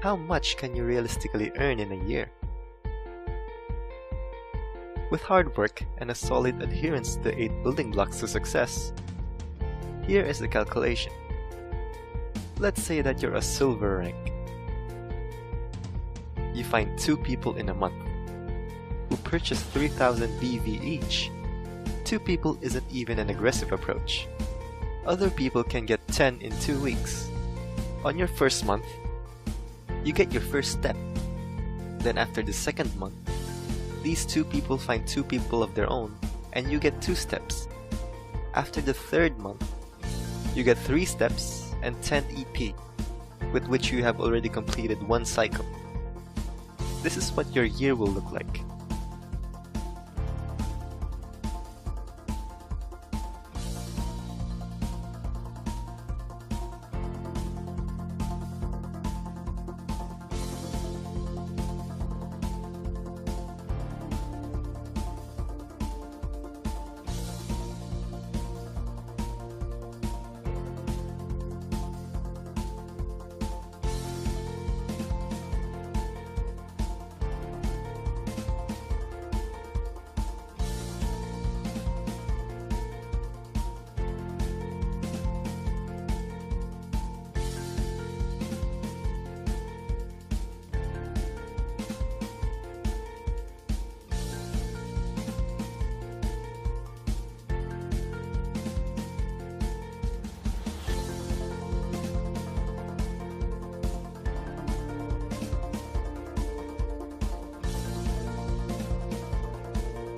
How much can you realistically earn in a year? With hard work and a solid adherence to the 8 building blocks to success, here is the calculation. Let's say that you're a silver rank. You find 2 people in a month who purchase 3,000 BV each. 2 people isn't even an aggressive approach. Other people can get 10 in 2 weeks. On your first month, you get your first step. Then after the second month, these 2 people find 2 people of their own and you get 2 steps. After the third month, you get 3 steps and 10 EP, with which you have already completed 1 cycle. This is what your year will look like.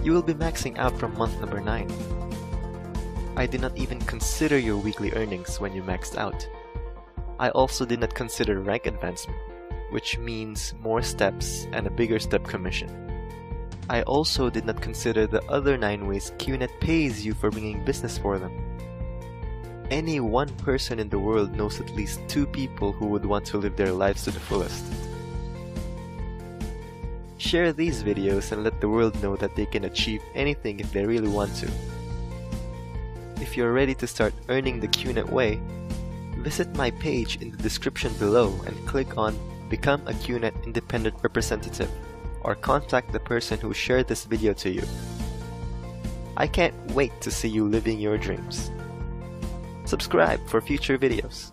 You will be maxing out from month number 9. I did not even consider your weekly earnings when you maxed out. I also did not consider rank advancement, which means more steps and a bigger step commission. I also did not consider the other 9 ways Qnet pays you for bringing business for them. Any one person in the world knows at least 2 people who would want to live their lives to the fullest. Share these videos and let the world know that they can achieve anything if they really want to. If you're ready to start earning the Qnet way, visit my page in the description below and click on Become a Qnet Independent Representative or contact the person who shared this video to you. I can't wait to see you living your dreams. Subscribe for future videos.